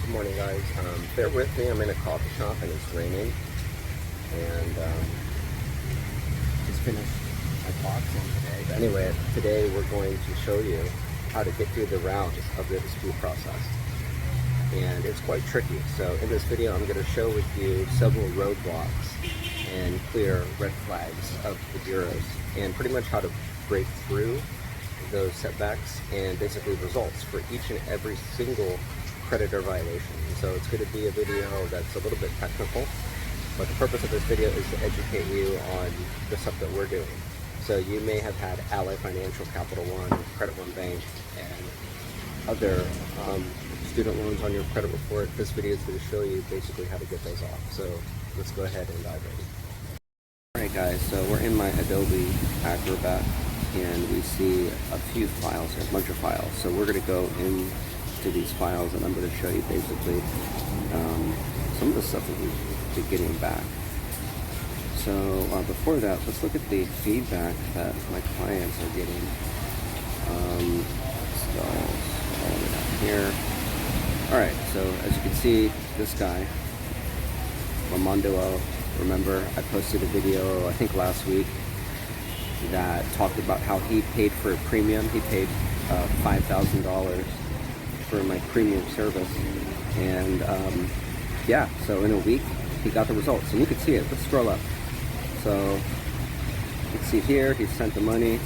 Good morning, guys. Bear with me. I'm in a coffee shop and it's raining. And just finished my boxing today. But anyway, today we're going to show you how to get through the rounds of the dispute process. And it's quite tricky. So in this video, I'm going to show with you several roadblocks and clear red flags of the bureaus, and pretty much how to break through those setbacks and basically results for each and every single creditor violation. So it's going to be a video that's a little bit technical, but the purpose of this video is to educate you on the stuff that we're doing. So you may have had Ally Financial, Capital One, Credit One Bank, and other student loans on your credit report. This video is going to show you basically how to get those off. So let's go ahead and dive in. Alright guys, so we're in my Adobe Acrobat and we see a few files, a bunch of files. So we're going to go into these files and I'm going to show you basically some of the stuff that we've been getting back. So before that, let's look at the feedback that my clients are getting. So all the way down here. Alright, so as you can see, this guy, Ramondo, remember I posted a video, I think last week, that talked about how he paid for a premium. He paid $5,000 for my premium service. And yeah, so in a week, he got the results. And you can see it. Let's scroll up. So you can see here, he sent the money.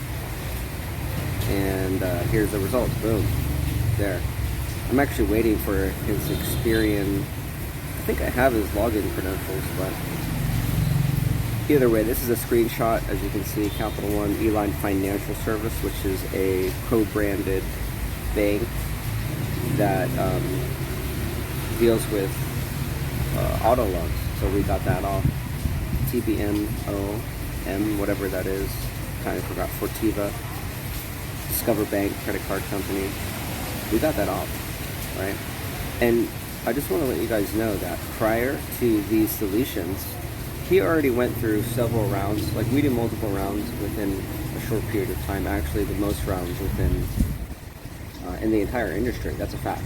And here's the results. Boom. There. I'm actually waiting for his Experian. I think I have his login credentials, but either way, this is a screenshot. As you can see, Capital One Ally Financial Service, which is a co-branded bank that deals with auto loans. So we got that off. TBMOM, whatever that is. Kind of forgot. Fortiva, Discover Bank, credit card company. We got that off. Right? And I just want to let you guys know that prior to these deletions, he already went through several rounds. Like, we did multiple rounds within a short period of time. Actually, the most rounds within in the entire industry. That's a fact.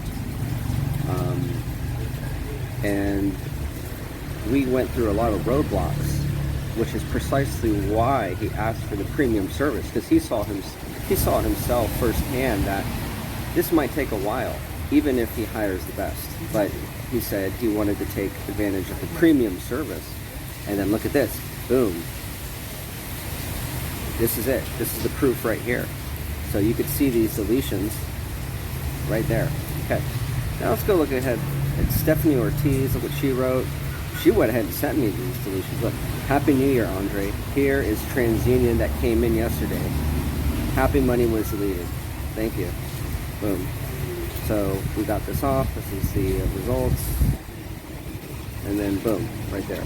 And we went through a lot of roadblocks, which is precisely why he asked for the premium service, because he saw himself firsthand that this might take a while, even if he hires the best. But he said he wanted to take advantage of the premium service. And then look at this. Boom. This is it. This is the proof right here. So you could see these deletions right there. Okay. Now let's go look ahead at Stephanie Ortiz. Look what she wrote. She went ahead and sent me these deletions. Look. Happy New Year, Andre. Here is TransUnion that came in yesterday. Happy money was deleted. Thank you. Boom. So we got this off. This is the results. And then boom, right there.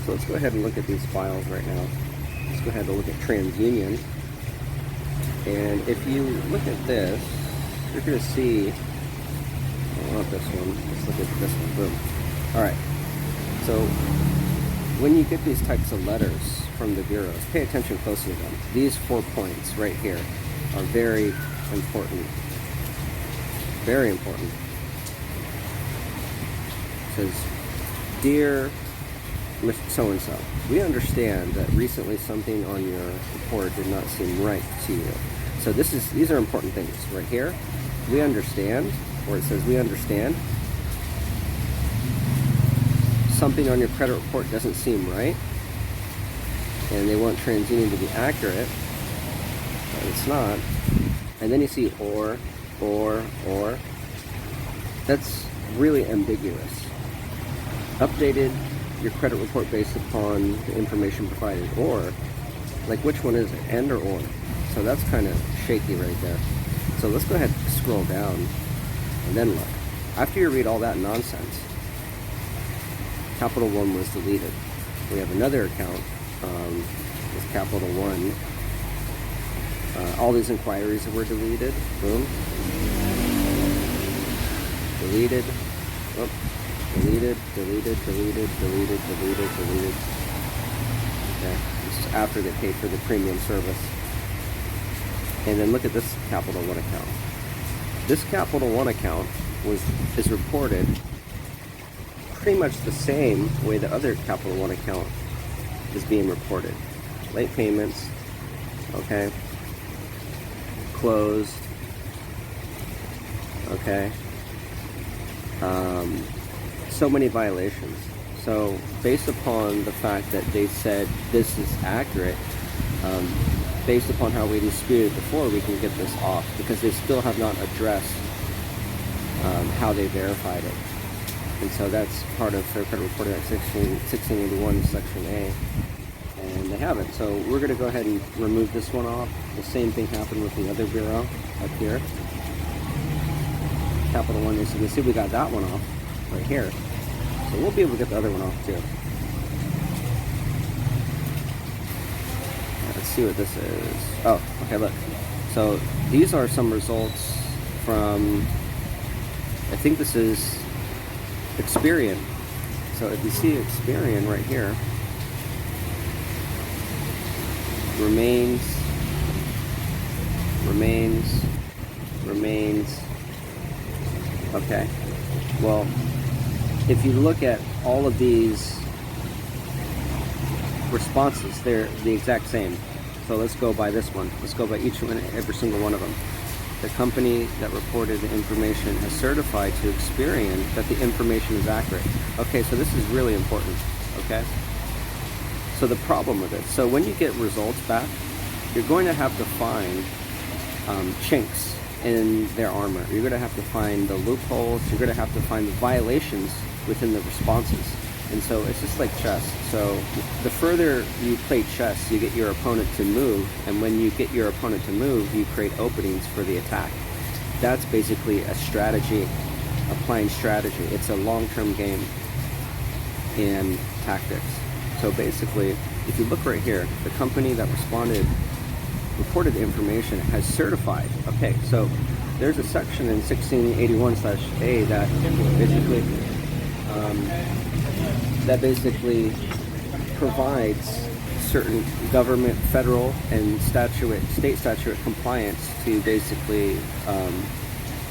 So let's go ahead and look at these files right now. Let's go ahead and look at TransUnion. And if you look at this, you're going to see, I want this one. Let's look at this one. Boom. Alright. So when you get these types of letters from the bureaus, pay attention closely to them. These 4 points right here are very important. Very important. It says, Dear Mr. So-and-so, we understand that recently something on your report did not seem right to you. So these are important things right here. We understand, or it says we understand something on your credit report doesn't seem right, and they want TransUnion to be accurate, but it's not. And then you see or. That's really ambiguous. Updated your credit report based upon the information provided, or like which one is it, and or? So that's kind of shaky right there. So let's go ahead and scroll down and then look. After you read all that nonsense, Capital One was deleted. We have another account with Capital One. All these inquiries were deleted. Boom. Deleted. Oh. Deleted. Okay, this is after they paid for the premium service. And then look at this Capital One account. this Capital One account is reported pretty much the same way the other Capital One account is being reported. Late payments, okay, closed, okay, so many violations. So based upon the fact that they said this is accurate, based upon how we disputed before, we can get this off, because they still have not addressed how they verified it. And so that's part of Fair Credit Reporting Act 1681, Section A. And they haven't. So we're going to go ahead and remove this one off. The same thing happened with the other bureau up here. Capital One, as you can see, we got that one off right here. So we'll be able to get the other one off too. Let's see what this is. Oh, okay, look. So these are some results from, I think this is Experian. So if you see Experian right here, remains, okay. Well, if you look at all of these responses, they're the exact same. So let's go by this one. Let's go by each one, every single one of them. The company that reported the information has certified to Experian that the information is accurate. Okay, so this is really important, okay? So the problem with it, so when you get results back, you're going to have to find chinks in their armor. You're going to have to find the loopholes. You're going to have to find the violations within the responses. And so it's just like chess. So the further you play chess, you get your opponent to move, and when you get your opponent to move, you create openings for the attack. That's basically a strategy, applying strategy. It's a long-term game in tactics. So basically, if you look right here, the company that reported the information has certified. Okay, so there's a section in 1681/A that basically provides certain government, federal, and state statute compliance to basically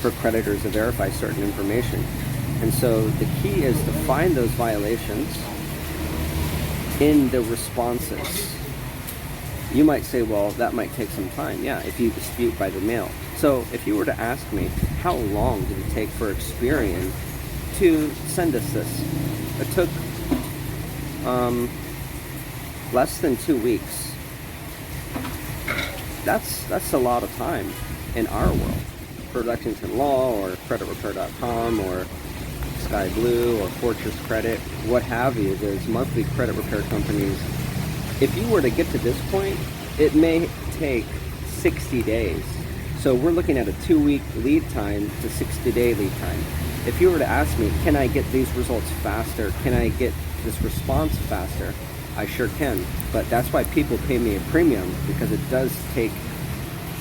for creditors to verify certain information. And so the key is to find those violations in the responses. You might say, well, that might take some time. Yeah, if you dispute by the mail. So if you were to ask me, how long did it take for Experian to send us this? It took less than 2 weeks. That's a lot of time in our world. For Lexington Law or CreditRepair.com or Sky Blue or Fortress Credit, what have you, there's monthly credit repair companies. If you were to get to this point, it may take 60 days. So we're looking at a 2-week lead time to 60-day lead time. If you were to ask me, can I get these results faster? Can I get this response faster? I sure can. But that's why people pay me a premium, because it does take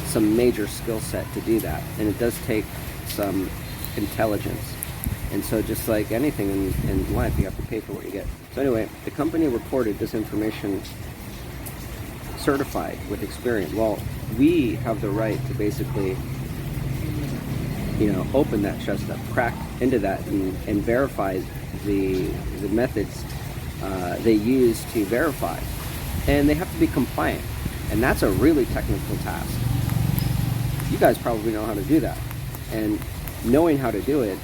some major skill set to do that. And it does take some intelligence. And so just like anything in life, you have to pay for what you get. So anyway, the company reported this information certified with Experian. Well, we have the right to basically, open that chest up, crack into that, and verify the methods they use to verify. And they have to be compliant. And that's a really technical task. You guys probably know how to do that. And knowing how to do it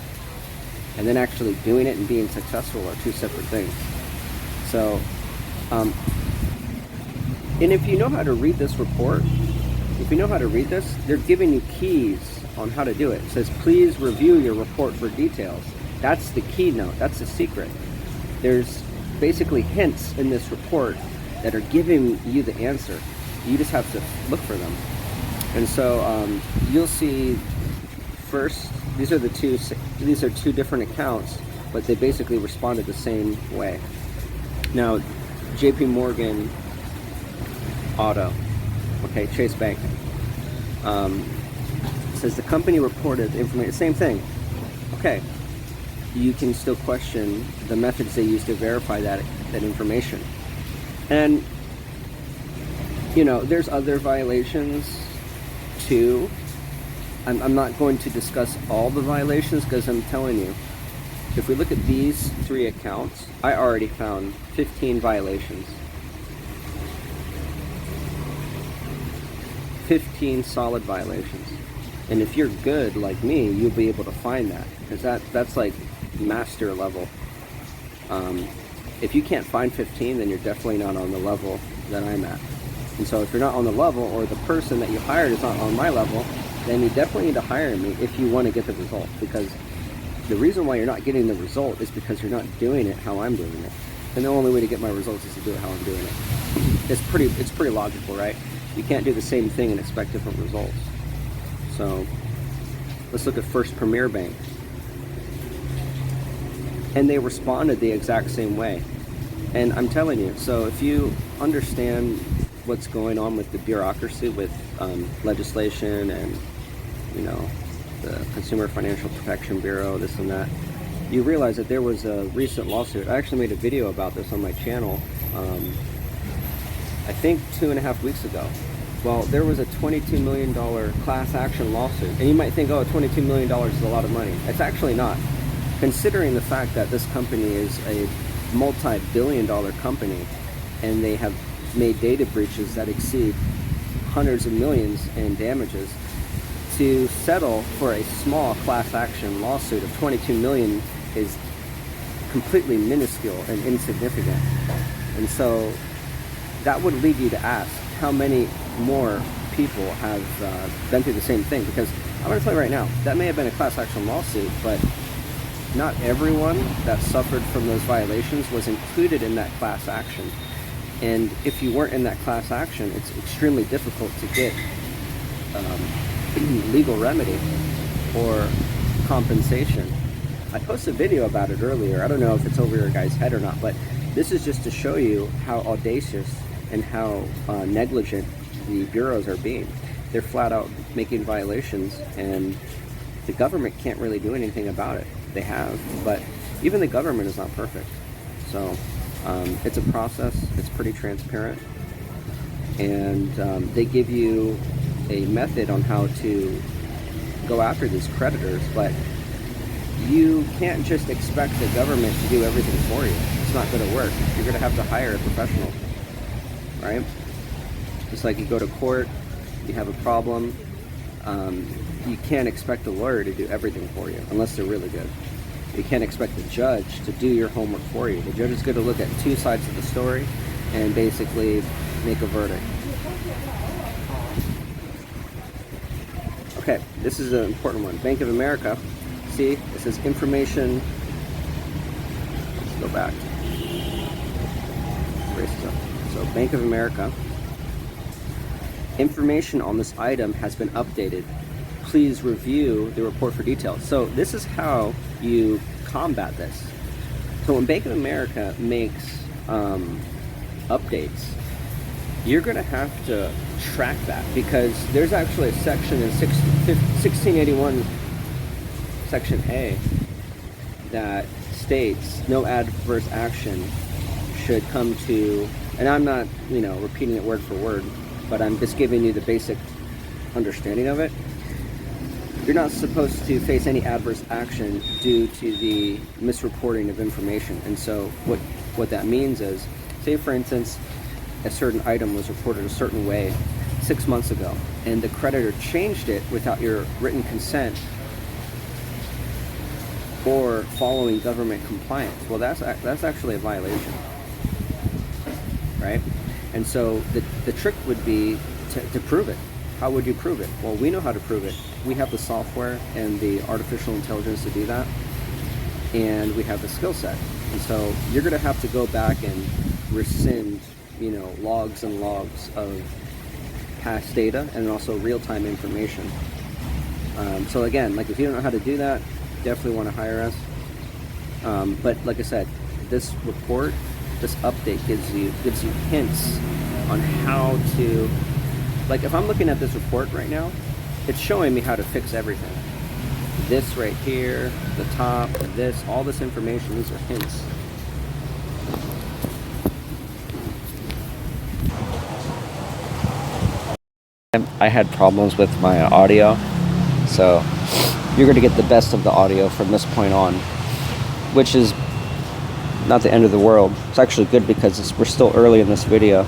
and then actually doing it and being successful are two separate things. So, and if you know how to read this report, if you know how to read this, they're giving you keys on how to do it. It says, please review your report for details. That's the keynote. That's the secret. There's basically hints in this report that are giving you the answer. You just have to look for them. And so you'll see first, these are two different accounts, but they basically responded the same way. Now, JP Morgan Auto, okay, Chase Bank, says the company reported the information, same thing. Okay, you can still question the methods they use to verify that information. And, there's other violations too, I'm not going to discuss all the violations because I'm telling you, if we look at these 3 accounts, I already found 15 violations. 15 solid violations. And if you're good like me, you'll be able to find that, because that's like master level. If you can't find 15, then you're definitely not on the level that I'm at. And so if you're not on the level, or the person that you hired is not on my level, then you definitely need to hire me if you want to get the result. Because the reason why you're not getting the result is because you're not doing it how I'm doing it. And the only way to get my results is to do it how I'm doing it. It's pretty logical, right? You can't do the same thing and expect different results. So let's look at First Premier Bank. And they responded the exact same way. And I'm telling you, so if you understand what's going on with the bureaucracy, with legislation and, you know, the Consumer Financial Protection Bureau, this and that, you realize that there was a recent lawsuit. I actually made a video about this on my channel, I think 2.5 weeks ago. Well, there was a $22 million class action lawsuit. And you might think, oh, $22 million is a lot of money. It's actually not. Considering the fact that this company is a multi-billion-dollar company, and they have made data breaches that exceed hundreds of millions in damages, to settle for a small class action lawsuit of $22 million is completely minuscule and insignificant. And so that would lead you to ask, how many more people have been through the same thing? Because I'm going to tell you right now, that may have been a class action lawsuit, but not everyone that suffered from those violations was included in that class action. And if you weren't in that class action, it's extremely difficult to get legal remedy or compensation. I posted a video about it earlier. I don't know if it's over your guys' head or not, but this is just to show you how audacious and how negligent the bureaus are being. They're flat out making violations, and the government can't really do anything about it. They have, but even the government is not perfect. So it's a process. It's pretty transparent, and they give you a method on how to go after these creditors, but you can't just expect the government to do everything for you. It's not going to work. You're going to have to hire a professional, right? Just like you go to court, you have a problem, you can't expect a lawyer to do everything for you unless they're really good. You can't expect the judge to do your homework for you. The judge is going to look at 2 sides of the story and basically make a verdict. Okay, this is an important one. Bank of America. See, it says information. Let's go back. Erase this up. So, Bank of America. Information on this item has been updated. Please review the report for details. So this is how you combat this. So when Bank of America makes updates, you're going to have to track that, because there's actually a section in 1681, Section A, that states no adverse action should come to, and I'm not, repeating it word for word, but I'm just giving you the basic understanding of it. You're not supposed to face any adverse action due to the misreporting of information. And so what that means is, say for instance, a certain item was reported a certain way 6 months ago, and the creditor changed it without your written consent or following government compliance. Well, that's actually a violation, right? And so the trick would be to prove it. How would you prove it? Well, we know how to prove it. We have the software and the artificial intelligence to do that, and we have the skill set. And so you're going to have to go back and rescind, logs and logs of past data and also real-time information. So again, like if you don't know how to do that, definitely want to hire us. But like I said, this report, this update gives you hints on how to, like if I'm looking at this report right now, it's showing me how to fix everything. This right here, the top, this, all this information, these are hints. I had problems with my audio, So you're going to get the best of the audio from this point on, which is not the end of the world. It's actually good because we're still early in this video.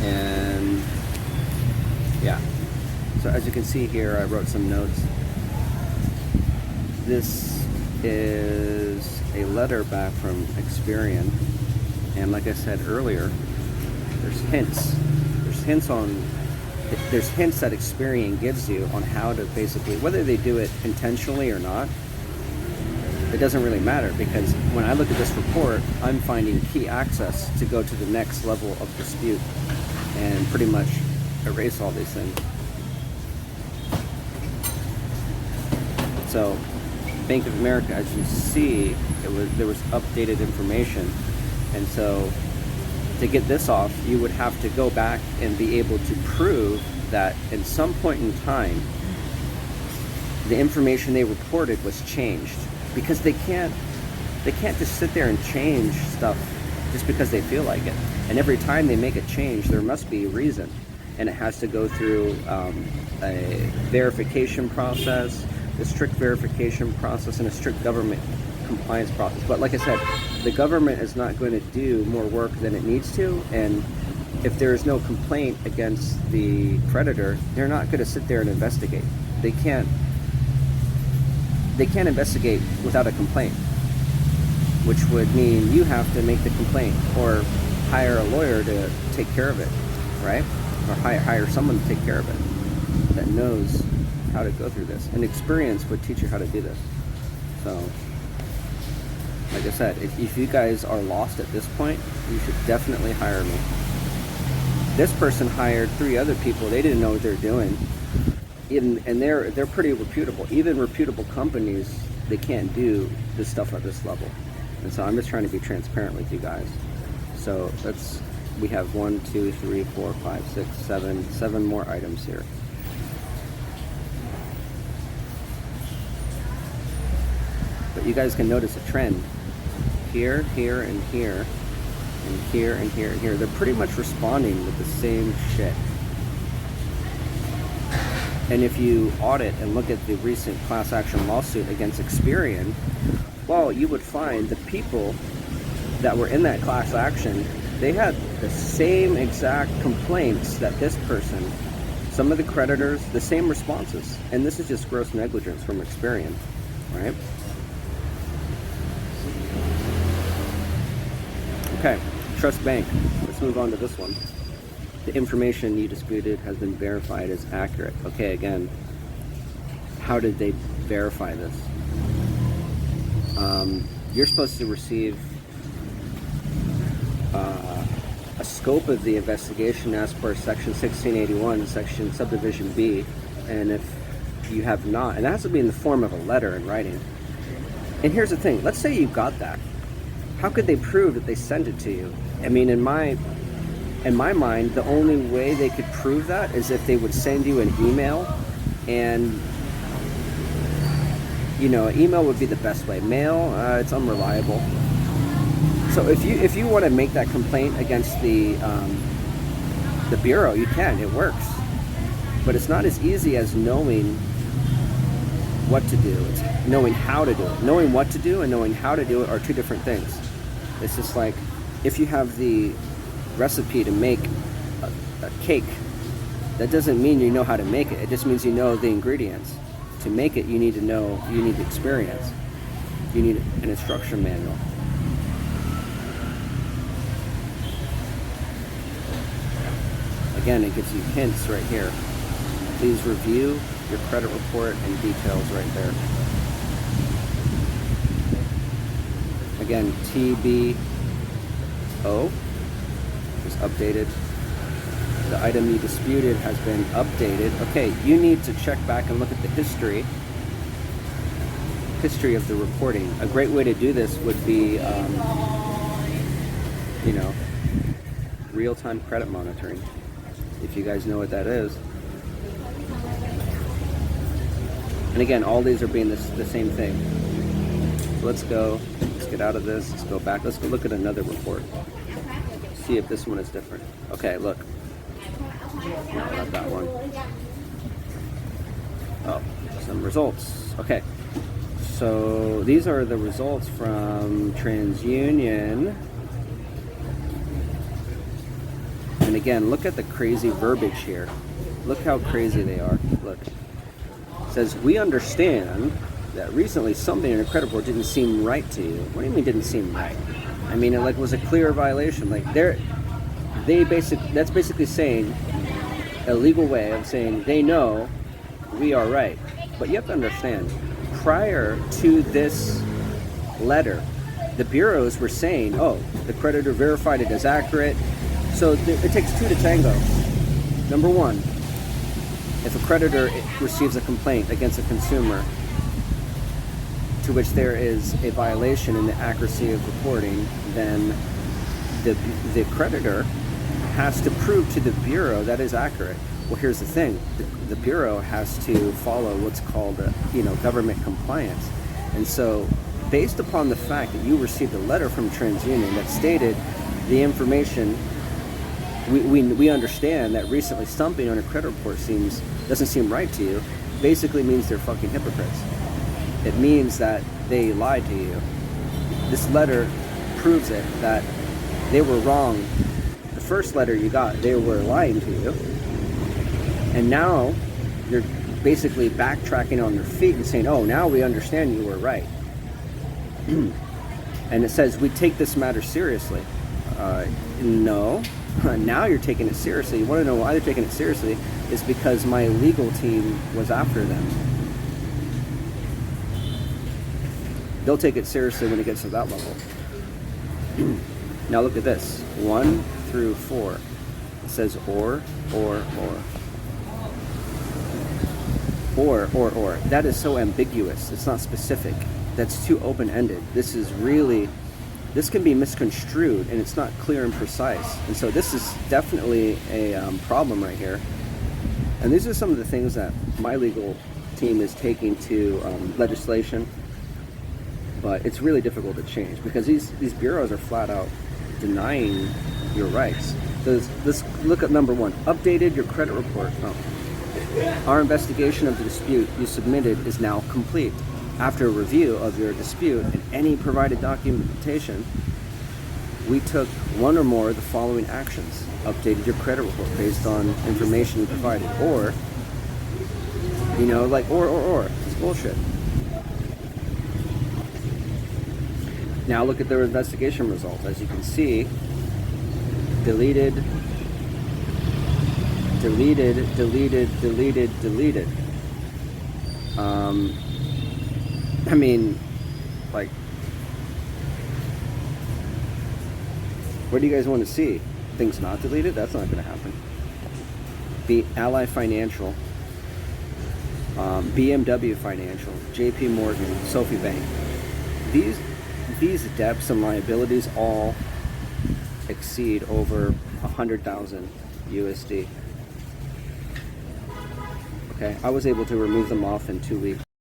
And yeah, so as you can see here, I wrote some notes. This is a letter back from Experian, and like I said earlier, there's hints that Experian gives you on how to basically, whether they do it intentionally or not, it doesn't really matter, because when I look at this report, I'm finding key access to go to the next level of dispute and pretty much erase all these things. So Bank of America, as you see, there was updated information, and so to get this off, you would have to go back and be able to prove that in some point in time, the information they reported was changed, because they can't just sit there and change stuff just because they feel like it. And every time they make a change, there must be a reason, and it has to go through a verification process, a strict verification process, and a strict government compliance process. But like I said, the government is not going to do more work than it needs to, and if there is no complaint against the creditor, they're not going to sit there and investigate. They can't investigate without a complaint, which would mean you have to make the complaint or hire a lawyer to take care of it, right? Or hire someone to take care of it that knows how to go through this. And experience would teach you how to do this. So like I said, if you guys are lost at this point, you should definitely hire me. This person hired 3 other people. They didn't know what they're doing, and they're pretty reputable. Even reputable companies, they can't do this stuff at this level. And so I'm just trying to be transparent with you guys. So we have 1, 2, 3, 4, 5, 6, 7 more items here. But you guys can notice a trend here, here, and here, and here, and here, and here. They're pretty much responding with the same shit. And if you audit and look at the recent class action lawsuit against Experian, well, you would find the people that were in that class action, they had the same exact complaints that this person, some of the creditors, the same responses. And this is just gross negligence from Experian, right? Okay, Trust Bank. Let's move on to this one. The information you disputed has been verified as accurate. Okay, again, how did they verify this? You're supposed to receive a scope of the investigation as per Section 1681, Section Subdivision B, and if you have not, and that has to be in the form of a letter in writing. And here's the thing, let's say you got that. How could they prove that they sent it to you? I mean, in my mind, the only way they could prove that is if they would send you an email, and you know, email would be the best way. Mail, it's unreliable. So if you want to make that complaint against the bureau, you can. It works, but it's not as easy as knowing what to do. It's knowing how to do it. Knowing what to do and knowing how to do it are 2 different things. It's just like if you have the recipe to make a cake, that doesn't mean you know how to make it. It just means you know the ingredients. To make it, you need to know, you need experience. You need an instruction manual. Again, it gives you hints right here. Please review your credit report and details right there. Again, TBO is updated. The item you disputed has been updated. Okay, you need to check back and look at the history of the reporting. A great way to do this would be, you know, real-time credit monitoring, if you guys know what that is. And again, all these are being the same thing. So let's get out of this, let's go back, let's go look at another report. see if this one is different. Okay, look. No, not that one. Oh, some results. Okay. So these are the results from TransUnion. And again, look at the crazy verbiage here. Look how crazy they are. Look. It says, we understand that recently something in a credit report didn't seem right to you. What do you mean didn't seem right? I mean, it was a clear violation. Like that's basically saying a legal way of saying they know we are right. But you have to understand, prior to this letter, the bureaus were saying, oh, the creditor verified it as accurate. So it takes two to tango. Number one, if a creditor receives a complaint against a consumer to which there is a violation in the accuracy of reporting, then the creditor has to prove to the bureau that is accurate. Well, here's the thing: the bureau has to follow what's called government compliance, and so based upon the fact that you received a letter from TransUnion that stated the information, we understand that recently something on a credit report doesn't seem right to you, basically means they're fucking hypocrites. It means that they lied to you. This letter proves it, that they were wrong. The first letter you got, they were lying to you. And now you're basically backtracking on their feet and saying, oh, now we understand you were right. And it says, we take this matter seriously. No. Now you're taking it seriously. You want to know why they're taking it seriously? Is because my legal team was after them. They'll take it seriously when it gets to that level. Now look at this. 1 through 4. It says or. Or. That is so ambiguous. It's not specific. That's too open-ended. This can be misconstrued, and it's not clear and precise. And so this is definitely a problem right here. And these are some of the things that my legal team is taking to legislation. But it's really difficult to change because these bureaus are flat out denying your rights. So let's look at number 1. Updated your credit report. Our investigation of the dispute you submitted is now complete. After a review of your dispute and any provided documentation, we took one or more of the following actions. Updated your credit report based on information you provided. Or, or. It's bullshit. Now look at their investigation results. As you can see, deleted. I mean, like, what do you guys want to see? Things not deleted? That's not going to happen. Ally Financial, BMW Financial, JP Morgan, Sophie Bank. These debts and liabilities all exceed over 100,000 USD. Okay, I was able to remove them off in 2 weeks.